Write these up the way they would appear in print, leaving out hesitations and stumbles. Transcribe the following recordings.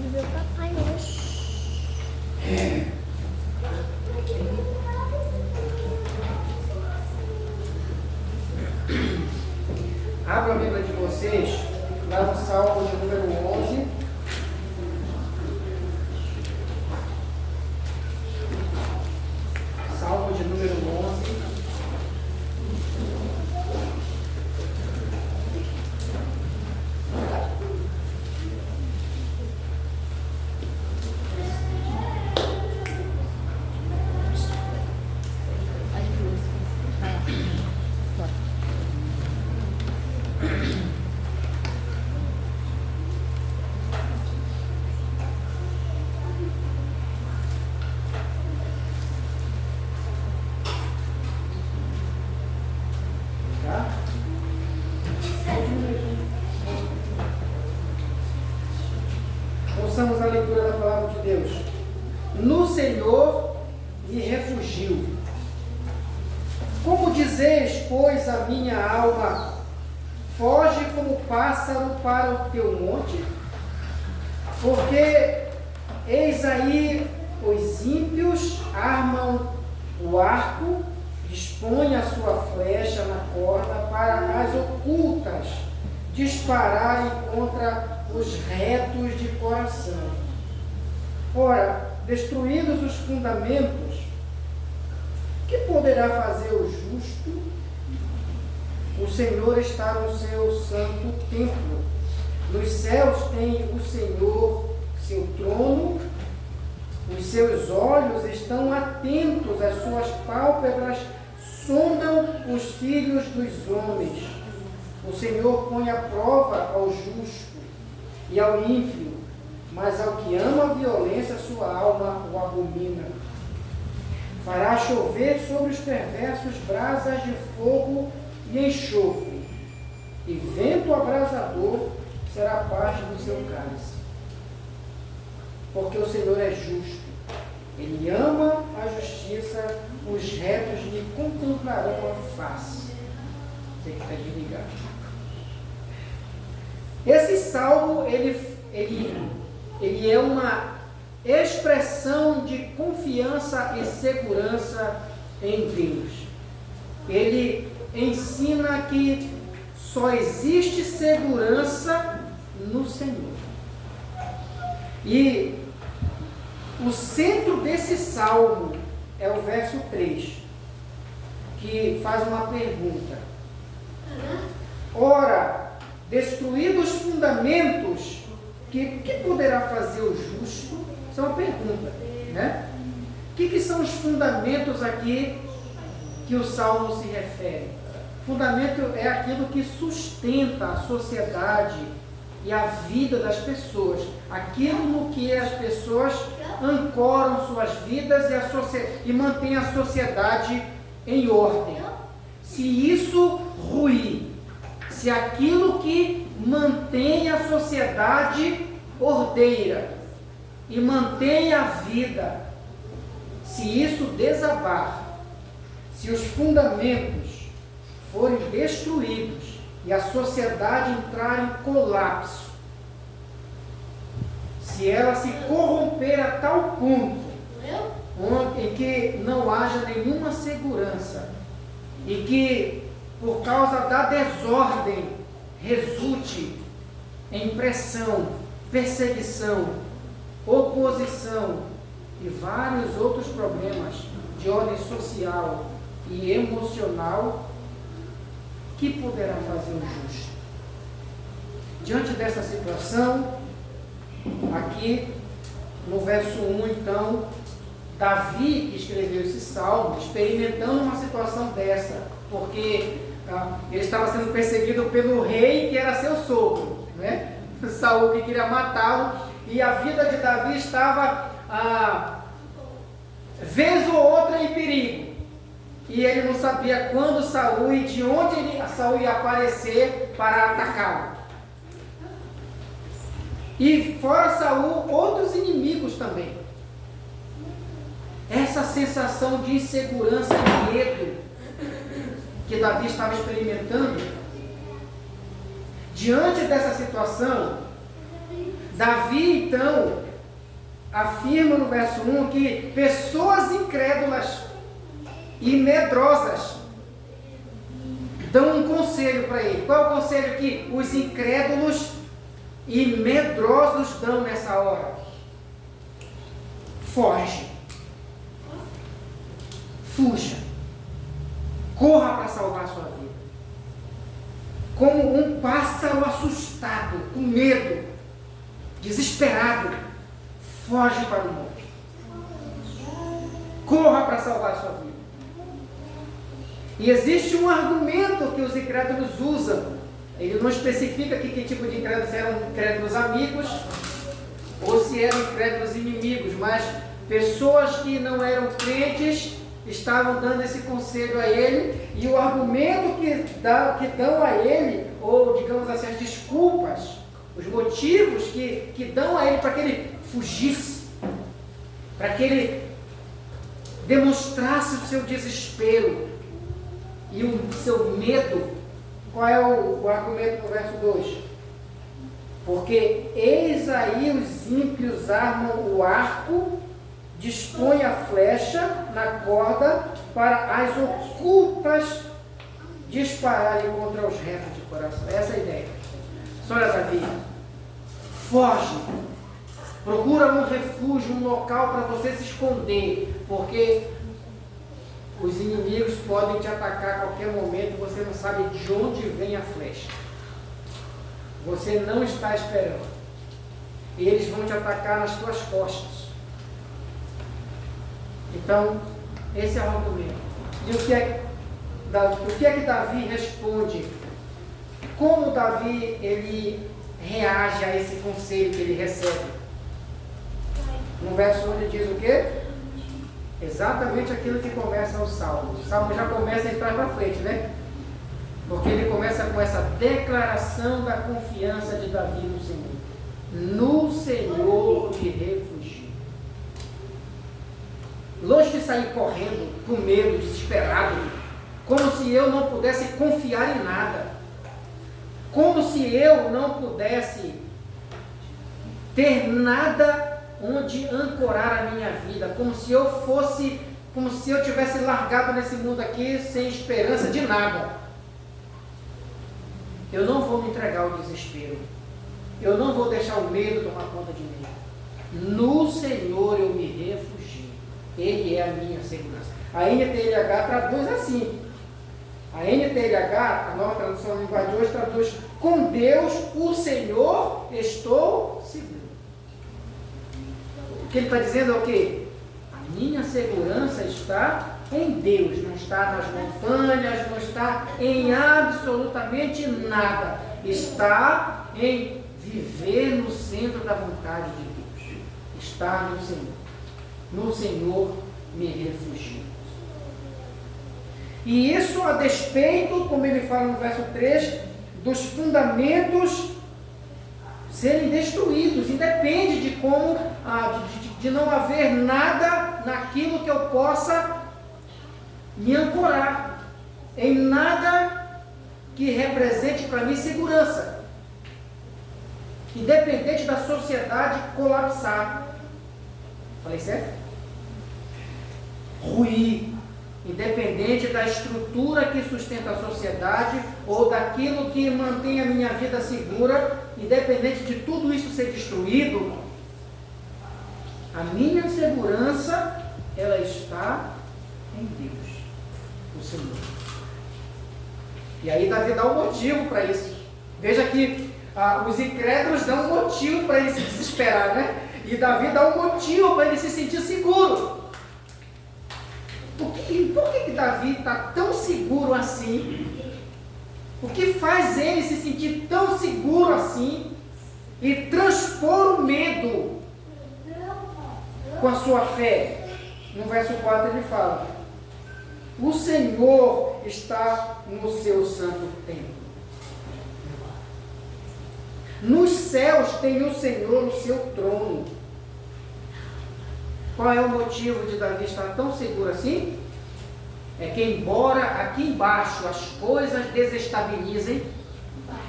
ver o papai hoje. Abra a Bíblia de vocês lá no Salmo de número 11. Salmo de número 11. Ouçamos a leitura da palavra de Deus. No Senhor me refugio. Como dizeis, pois, a minha alma, foge como pássaro para o teu monte? Porque eis aí os ímpios armam o arco, dispõem a sua flecha na corda para as ocultas dispararem contra os retos de coração. Ora, destruídos os fundamentos, que poderá fazer o justo? O Senhor está no seu santo templo. Nos céus tem o Senhor seu trono. Os seus olhos estão atentos, as suas pálpebras sondam os filhos dos homens. O Senhor põe à prova ao justo e ao ímpio, mas ao que ama a violência, sua alma o abomina. Fará chover sobre os perversos brasas de fogo e enxofre, e vento abrasador será parte do seu cálice. Porque o Senhor é justo, Ele ama a justiça, os retos lhe contemplarão a face. Tem que estar desligado. Esse salmo, ele é uma expressão de confiança e segurança em Deus. Ele ensina que só existe segurança no Senhor. E o centro desse salmo é o verso 3, que faz uma pergunta. Ora, destruídos os fundamentos, que poderá fazer o justo? Isso é uma pergunta, né? O que são os fundamentos aqui que o Salmo se refere? Fundamento é aquilo que sustenta a sociedade e a vida das pessoas, aquilo no que as pessoas ancoram suas vidas e mantém a sociedade em ordem. Se isso ruir, se aquilo que mantém a sociedade ordeira e mantém a vida, se isso desabar, se os fundamentos forem destruídos e a sociedade entrar em colapso, se ela se corromper a tal ponto em que não haja nenhuma segurança e que por causa da desordem resulte em pressão, perseguição, oposição e vários outros problemas de ordem social e emocional, que poderá fazer o justo? Diante dessa situação, aqui no verso 1, então, Davi escreveu esse salmo experimentando uma situação dessa, porque ele estava sendo perseguido pelo rei que era seu sogro, né? Saul, que queria matá-lo, e a vida de Davi estava vez ou outra em perigo, e ele não sabia quando Saul e de onde Saul ia aparecer para atacá-lo. E fora Saul, outros inimigos também. Essa sensação de insegurança e medo que Davi estava experimentando, diante dessa situação, Davi, então, afirma no verso 1 que pessoas incrédulas e medrosas dão um conselho para ele. Qual é o conselho que os incrédulos e medrosos dão nessa hora? Foge. Fuja. Corra para salvar a sua vida. Como um pássaro assustado, com medo, desesperado, foge para o monte. Corra para salvar a sua vida. E existe um argumento que os incrédulos usam. Ele não especifica aqui que tipo de incrédulos eram incrédulos amigos ou se eram incrédulos inimigos, mas pessoas que não eram crentes estavam dando esse conselho a ele, e o argumento que dão a ele, ou digamos assim, as desculpas, os motivos que dão a ele para que ele fugisse, para que ele demonstrasse o seu desespero e o seu medo. Qual é o argumento no verso 2? Porque eis aí os ímpios armam o arco, dispõe a flecha na corda para as ocultas dispararem contra os retos de coração. Essa é a ideia. Olha, Davi, foge, procura um refúgio, um local para você se esconder, porque os inimigos podem te atacar a qualquer momento, você não sabe de onde vem a flecha. Você não está esperando. E eles vão te atacar nas tuas costas. Então, esse é o argumento. E o que é que Davi responde? Como Davi ele reage a esse conselho que ele recebe? No verso 1 ele diz o quê? Exatamente aquilo que começa o Salmo. O Salmo já começa de trás para frente, né? Porque ele começa com essa declaração da confiança de Davi no Senhor. No Senhor me refugio. Longe de sair correndo, com medo, desesperado, como se eu não pudesse confiar em nada, como se eu não pudesse ter nada onde ancorar a minha vida, como se eu tivesse largado nesse mundo aqui sem esperança de nada. Eu não vou me entregar ao desespero, eu não vou deixar o medo tomar conta de mim. No Senhor eu me refugio, Ele é a minha segurança. A NTLH traduz assim. A NTLH, a nova tradução da linguagem de hoje, traduz: com Deus, o Senhor, estou seguro. O que ele está dizendo é o quê? A minha segurança está em Deus, não está nas montanhas, não está em absolutamente nada. Está em viver no centro da vontade de Deus. Está no Senhor. No Senhor me refugio. E isso a despeito, como ele fala no verso 3, dos fundamentos serem destruídos. Independe de como, de não haver nada naquilo que eu possa me ancorar, em nada que represente para mim segurança. Independente da sociedade colapsar. Falei certo? Ruir. Independente da estrutura que sustenta a sociedade ou daquilo que mantém a minha vida segura, independente de tudo isso ser destruído, a minha segurança, ela está em Deus, o Senhor. E aí Davi dá um motivo para isso. Veja que os incrédulos dão um motivo para ele se desesperar, né? E Davi dá um motivo para ele se sentir seguro. Por que Davi está tão seguro assim? O que faz ele se sentir tão seguro assim e transpor o medo com a sua fé? No verso 4 ele fala: o Senhor está no seu santo templo. Nos céus tem o Senhor no seu trono. Qual é o motivo de Davi estar tão seguro assim? É que embora aqui embaixo as coisas desestabilizem,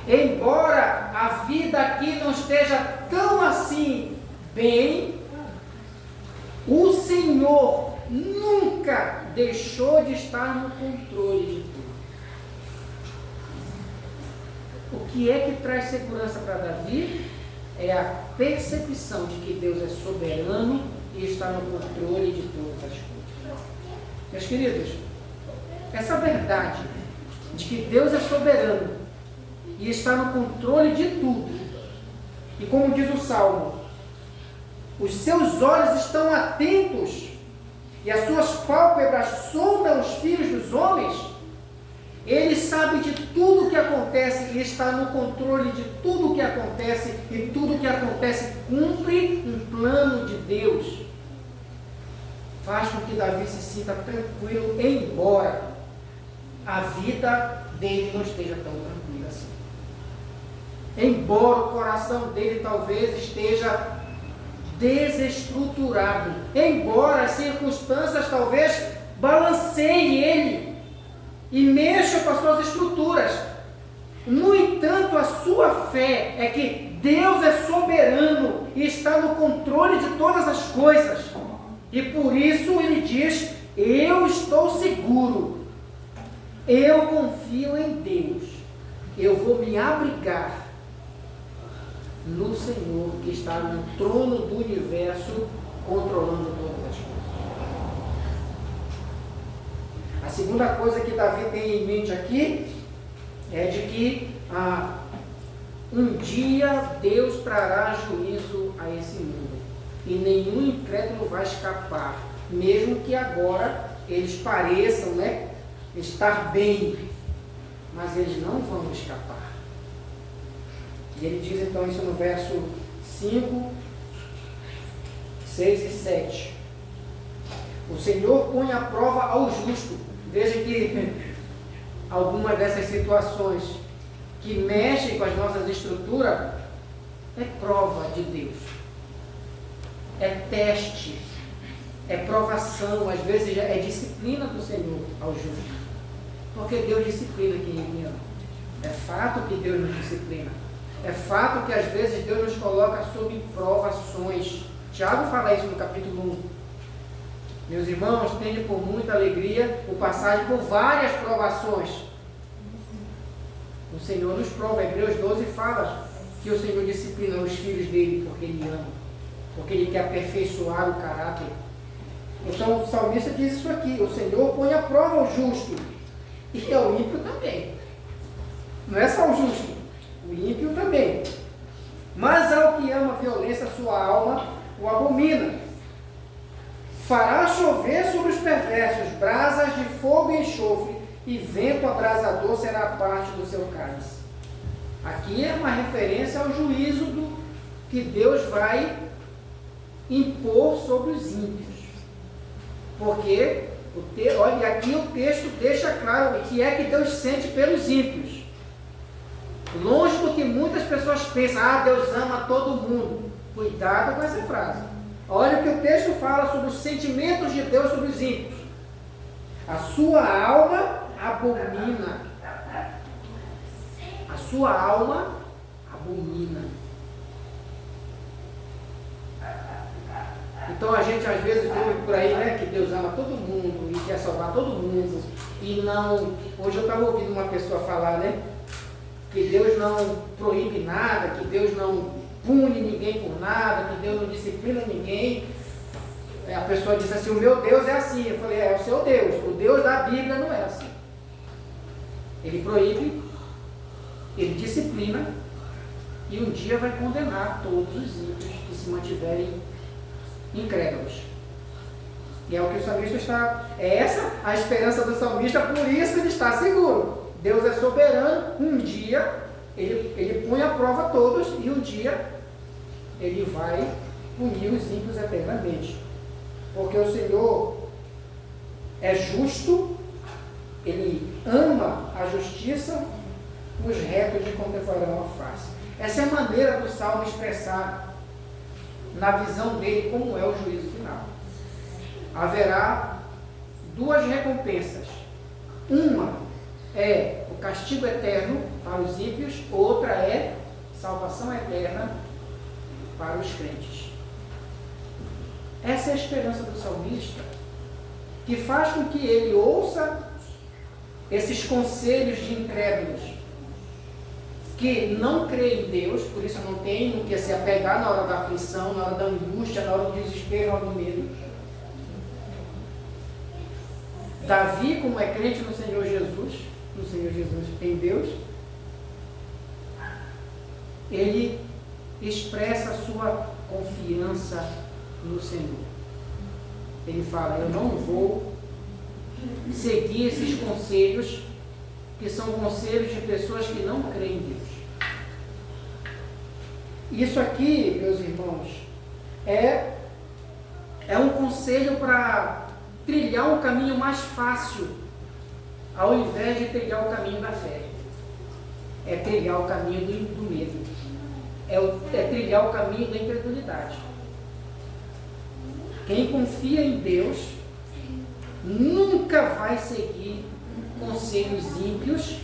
embora a vida aqui não esteja tão assim bem, o Senhor nunca deixou de estar no controle de tudo. O que é que traz segurança para Davi? É a percepção de que Deus é soberano e está no controle de todas as coisas. Meus queridos, essa verdade de que Deus é soberano e está no controle de tudo, e como diz o Salmo, os seus olhos estão atentos e as suas pálpebras sondam os filhos dos homens. Ele sabe de tudo o que acontece e está no controle de tudo o que acontece, e tudo o que acontece cumpre um plano de Deus. Faz com que Davi se sinta tranquilo, embora a vida dele não esteja tão tranquila assim. Embora o coração dele talvez esteja desestruturado, embora as circunstâncias talvez balanceiem ele e mexam com as suas estruturas. No entanto, a sua fé é que Deus é soberano e está no controle de todas as coisas. E por isso ele diz: eu estou seguro, eu confio em Deus, eu vou me abrigar no Senhor que está no trono do universo, controlando todas as coisas. A segunda coisa que Davi tem em mente aqui é de que um dia Deus trará juízo a esse mundo e nenhum incrédulo vai escapar, mesmo que agora eles pareçam, estar bem, mas eles não vão escapar. E ele diz então isso no verso 5, 6 e 7. O Senhor põe à prova ao justo. Veja que algumas dessas situações que mexem com as nossas estruturas é prova de Deus. É teste, é provação, às vezes é disciplina do Senhor ao justo. Porque Deus disciplina quem Ele ama. É fato que Deus nos disciplina. É fato que às vezes Deus nos coloca sob provações. Tiago fala isso no capítulo 1. Meus irmãos, tende por muita alegria o passagem por várias provações. O Senhor nos prova. Hebreus 12 fala que o Senhor disciplina os filhos dele porque Ele ama, porque Ele quer aperfeiçoar o caráter. Então o salmista diz isso aqui: o Senhor põe à prova o justo e ao ímpio também. Não é só o justo, o ímpio também. Mas ao que ama a violência, sua alma o abomina. Fará chover sobre os perversos brasas de fogo e enxofre, e vento abrasador será parte do seu cálice. Aqui é uma referência ao juízo que Deus vai impor sobre os ímpios. Porque, olha, aqui o texto deixa claro o que é que Deus sente pelos ímpios. Longe do que muitas pessoas pensam: Deus ama todo mundo. Cuidado com essa frase. Olha o que o texto fala sobre os sentimentos de Deus sobre os ímpios. A sua alma abomina. A sua alma abomina. Então a gente às vezes ouve por aí, que Deus ama todo mundo e quer salvar todo mundo. E não... Hoje eu estava ouvindo uma pessoa falar, que Deus não proíbe nada, que Deus não pune ninguém por nada, que Deus não disciplina ninguém. A pessoa diz assim: o meu Deus é assim. Eu falei: é o seu Deus. O Deus da Bíblia não é assim. Ele proíbe, ele disciplina, e um dia vai condenar todos os ímpios que se mantiverem incrédulos. E é o que o salmista está... É essa a esperança do salmista, por isso ele está seguro. Deus é soberano. Um dia ele põe à prova todos, e um dia ele vai punir os ímpios eternamente. Porque o Senhor é justo, Ele ama a justiça, os retos lhe contemplarão a face. Essa é a maneira do Salmo expressar, na visão dele, como é o juízo final. Haverá duas recompensas. Uma é o castigo eterno para os ímpios, outra é salvação eterna para os crentes. Essa é a esperança do salmista, que faz com que ele ouça esses conselhos de incrédulos que não creem em Deus, por isso não tem no que se apegar na hora da aflição, na hora da angústia, na hora do desespero, na hora do medo. Davi, como é crente no Senhor Jesus em Deus, ele expressa a sua confiança no Senhor. Ele fala: eu não vou seguir esses conselhos, que são conselhos de pessoas que não creem em Deus. Isso aqui, meus irmãos, é um conselho para trilhar um caminho mais fácil, ao invés de trilhar o caminho da fé. É trilhar o caminho do medo. É trilhar o caminho da incredulidade. Quem confia em Deus nunca vai seguir conselhos ímpios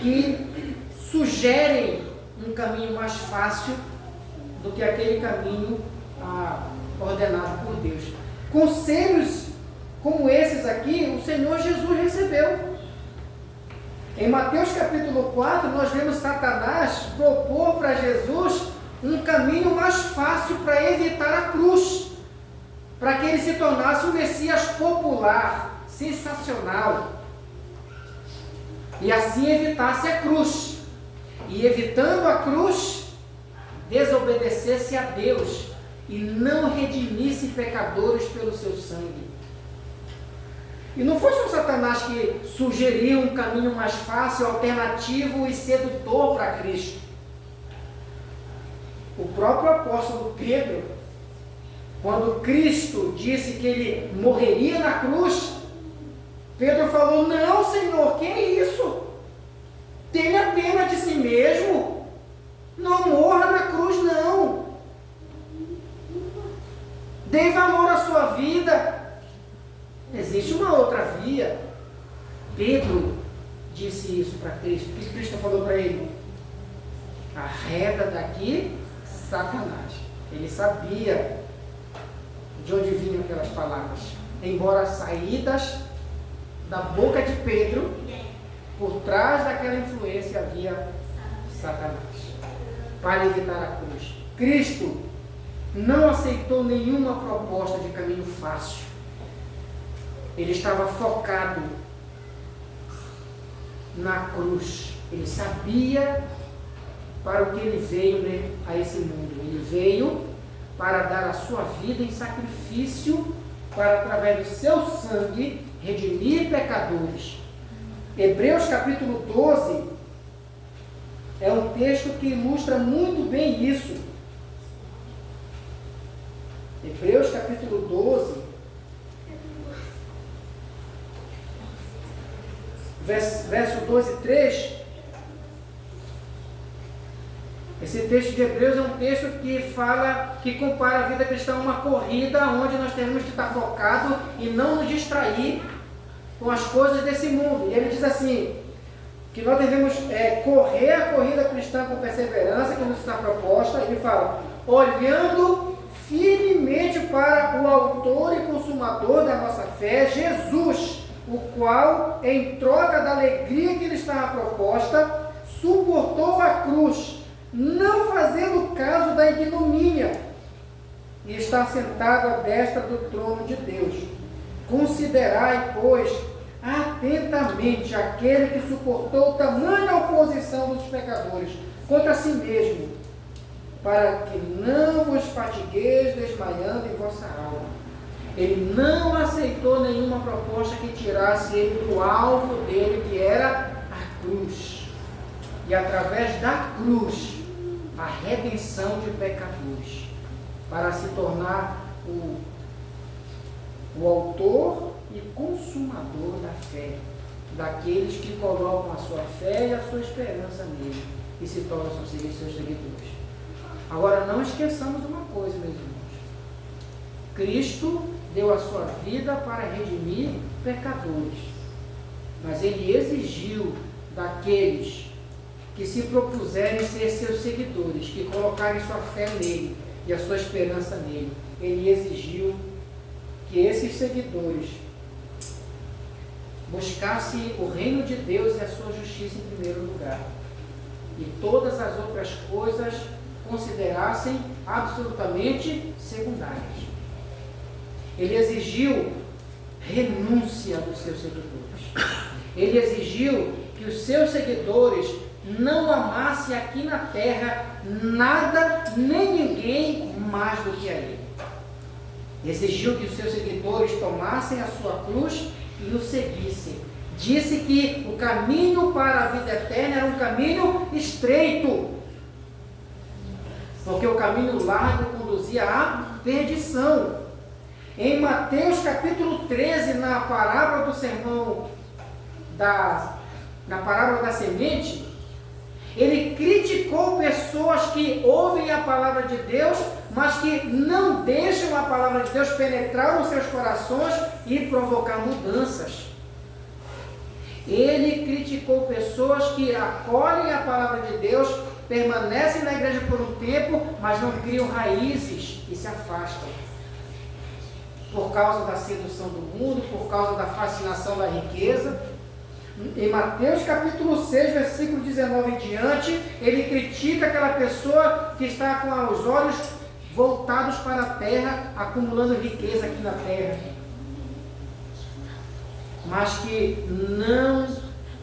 que sugerem um caminho mais fácil do que aquele caminho ordenado por Deus. Conselhos como esses aqui, o Senhor Jesus recebeu. Em Mateus capítulo 4, nós vemos Satanás propor para Jesus um caminho mais fácil para evitar a cruz, para que ele se tornasse um Messias popular, sensacional, e assim evitasse a cruz, e evitando a cruz, desobedecesse a Deus e não redimisse pecadores pelo seu sangue. E não foi só Satanás que sugeriu um caminho mais fácil, alternativo e sedutor para Cristo. O próprio apóstolo Pedro, quando Cristo disse que ele morreria na cruz, Pedro falou: não, Senhor, que é isso? Tenha pena de si mesmo, não morra na cruz, não. Dê valor à sua vida. Existe uma outra via. Pedro disse isso para Cristo. O que Cristo falou para ele? Arreda daqui, Satanás. Ele sabia de onde vinham aquelas palavras, embora saídas da boca de Pedro, por trás daquela influência havia Satanás, para evitar a cruz. Cristo não aceitou nenhuma proposta de caminho fácil. Ele estava focado na cruz. Ele sabia para o que ele veio, a esse mundo. Ele veio para dar a sua vida em sacrifício, para, através do seu sangue, redimir pecadores. Hebreus capítulo 12 é um texto que ilustra muito bem isso. Hebreus capítulo 12, verso 12 e 3. Esse texto de Hebreus é um texto que compara a vida cristã a uma corrida, onde nós temos que estar focado e não nos distrair com as coisas desse mundo. E ele diz assim, que nós devemos correr a corrida cristã com perseverança, que nos está proposta. Ele fala: olhando firmemente para o autor e consumador da nossa fé, Jesus, o qual, em troca da alegria que lhe estava proposta, suportou a cruz, não fazendo caso da ignomínia, e está sentado à destra do trono de Deus. Considerai, pois, atentamente aquele que suportou tamanha oposição dos pecadores contra si mesmo, para que não vos fatigueis desmaiando em vossa alma. Ele não aceitou nenhuma proposta que tirasse ele do alvo dele, que era a cruz. E através da cruz, a redenção de pecadores, para se tornar o autor e consumador da fé, daqueles que colocam a sua fé e a sua esperança nele e se tornam seus seguidores. Agora, não esqueçamos uma coisa, meus irmãos. Cristo deu a sua vida para redimir pecadores, mas ele exigiu daqueles que se propuserem ser seus seguidores, que colocarem sua fé nele, e a sua esperança nele. Ele exigiu que esses seguidores buscassem o reino de Deus e a sua justiça em primeiro lugar, e todas as outras coisas considerassem absolutamente secundárias. Ele exigiu renúncia dos seus seguidores. Ele exigiu que os seus seguidores não amassem aqui na terra nada nem ninguém mais do que a ele. Exigiu que os seus seguidores tomassem a sua cruz e o seguissem. Disse que o caminho para a vida eterna era um caminho estreito, porque o caminho largo conduzia à perdição. Em Mateus capítulo 13, na parábola do sermão, na parábola da semente, ele criticou pessoas que ouvem a palavra de Deus, mas que não deixam a palavra de Deus penetrar nos seus corações e provocar mudanças. Ele criticou pessoas que acolhem a palavra de Deus, permanecem na igreja por um tempo, mas não criam raízes e se afastam. Por causa da sedução do mundo, por causa da fascinação da riqueza. Em Mateus capítulo 6, versículo 19 em diante, ele critica aquela pessoa que está com os olhos voltados para a terra, acumulando riqueza aqui na terra, mas que não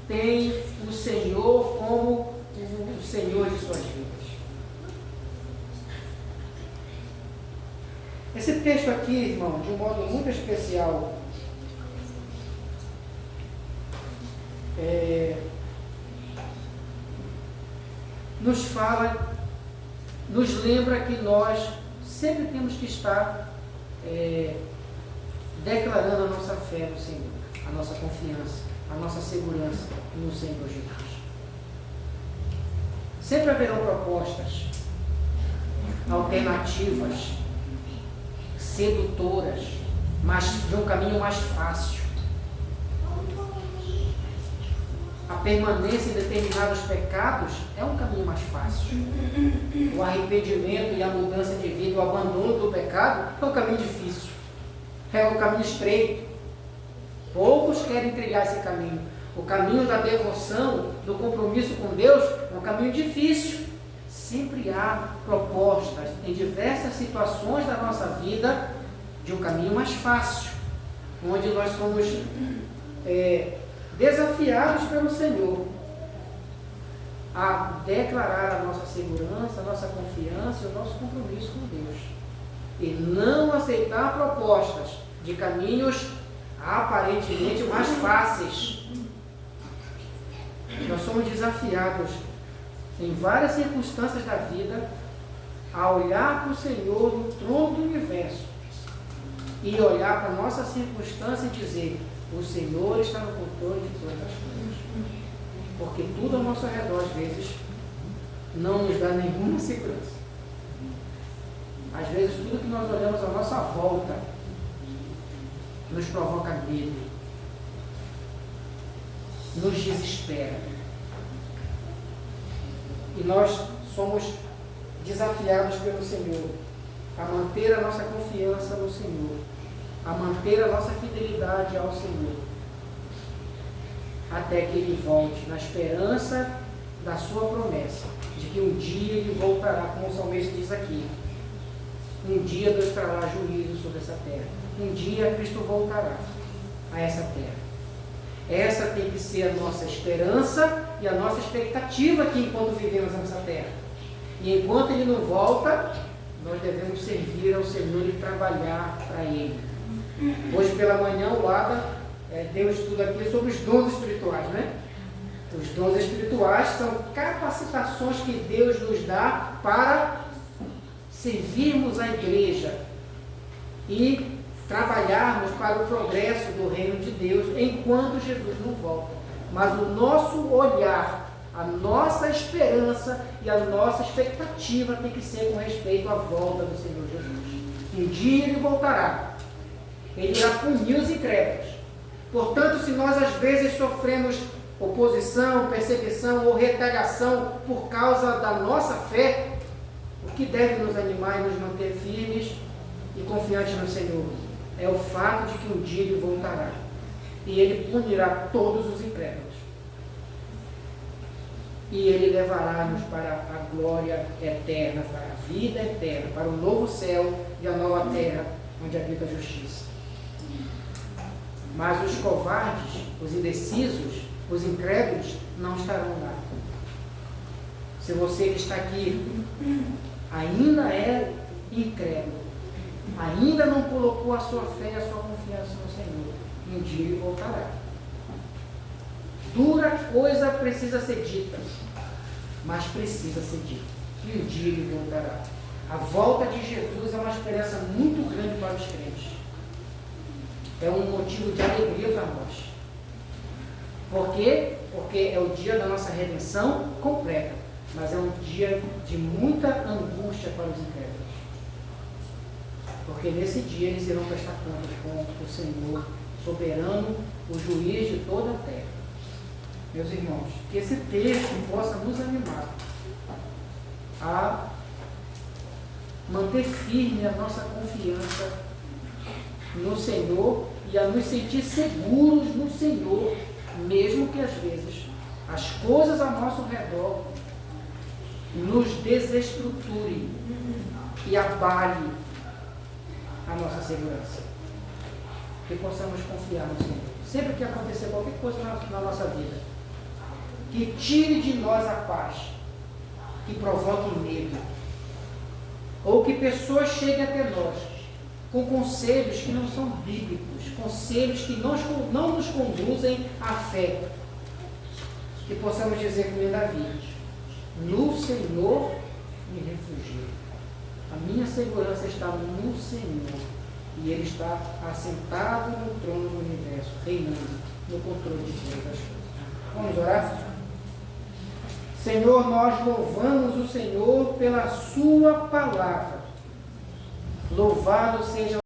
tem o Senhor como o Senhor de suas vidas. Esse texto aqui, irmão, de um modo muito especial, nos fala, nos lembra que nós sempre temos que estar declarando a nossa fé no Senhor, a nossa confiança, a nossa segurança no Senhor Jesus. Sempre haverão propostas, alternativas, sedutoras, mas de um caminho mais fácil. A permanência em determinados pecados é um caminho mais fácil. O arrependimento e a mudança de vida, o abandono do pecado é um caminho difícil, é um caminho estreito. Poucos querem trilhar esse caminho. O caminho da devoção, do compromisso com Deus, é um caminho difícil. Sempre há propostas em diversas situações da nossa vida de um caminho mais fácil, onde nós somos desafiados pelo Senhor a declarar a nossa segurança, a nossa confiança e o nosso compromisso com Deus, e não aceitar propostas de caminhos aparentemente mais fáceis. Nós somos desafiados em várias circunstâncias da vida a olhar para o Senhor no trono do universo e olhar para a nossa circunstância e dizer: o Senhor está no controle de todas as coisas. Porque tudo ao nosso redor, às vezes, não nos dá nenhuma segurança. Às vezes, tudo que nós olhamos à nossa volta nos provoca medo, nos desespera. E nós somos desafiados pelo Senhor a manter a nossa confiança no Senhor, a manter a nossa fidelidade ao Senhor, até que Ele volte, na esperança da sua promessa, de que um dia Ele voltará, como o salmista diz aqui. Um dia Deus trará juízo sobre essa terra. Um dia Cristo voltará a essa terra. Essa tem que ser a nossa esperança e a nossa expectativa aqui enquanto vivemos nessa terra. E enquanto Ele não volta, nós devemos servir ao Senhor e trabalhar para Ele. Hoje pela manhã o Ada deu um estudo aqui sobre os dons espirituais, né? Os dons espirituais são capacitações que Deus nos dá para servirmos a igreja e trabalharmos para o progresso do reino de Deus enquanto Jesus não volta. Mas o nosso olhar, a nossa esperança e a nossa expectativa tem que ser com respeito à volta do Senhor Jesus. Um dia Ele voltará. Ele irá punir os incrédulos. Portanto, se nós às vezes sofremos oposição, perseguição ou retaliação por causa da nossa fé, O que deve nos animar e nos manter firmes e confiantes no Senhor é o fato de que um dia Ele voltará e Ele punirá todos os incrédulos. E Ele levará-nos para a glória eterna, para a vida eterna, para o novo céu e a nova terra, onde habita a justiça. Mas os covardes, os indecisos, os incrédulos, não estarão lá. Se você que está aqui ainda é incrédulo, ainda não colocou a sua fé e a sua confiança no Senhor, um dia Ele voltará. Dura coisa precisa ser dita, mas precisa ser dita. E um dia Ele voltará. A volta de Jesus é uma esperança muito grande para os crentes. É um motivo de alegria para nós. Por quê? Porque é o dia da nossa redenção completa, mas é um dia de muita angústia para os incrédulos. Porque nesse dia eles irão prestar contas com o Senhor soberano, o juiz de toda a terra. Meus irmãos, que esse texto possa nos animar a manter firme a nossa confiança no Senhor e a nos sentir seguros no Senhor, mesmo que às vezes as coisas ao nosso redor nos desestruturem e abalem a nossa segurança. Que possamos confiar no Senhor. Sempre que acontecer qualquer coisa na nossa vida, que tire de nós a paz, que provoque medo, ou que pessoas cheguem até nós com conselhos que não são bíblicos, conselhos que não nos conduzem à fé, que possamos dizer como Davi: no Senhor me refugio. A minha segurança está no Senhor, e Ele está assentado no trono do universo, reinando no controle de todas as coisas. Vamos orar? Senhor, nós louvamos o Senhor pela sua palavra. Louvado seja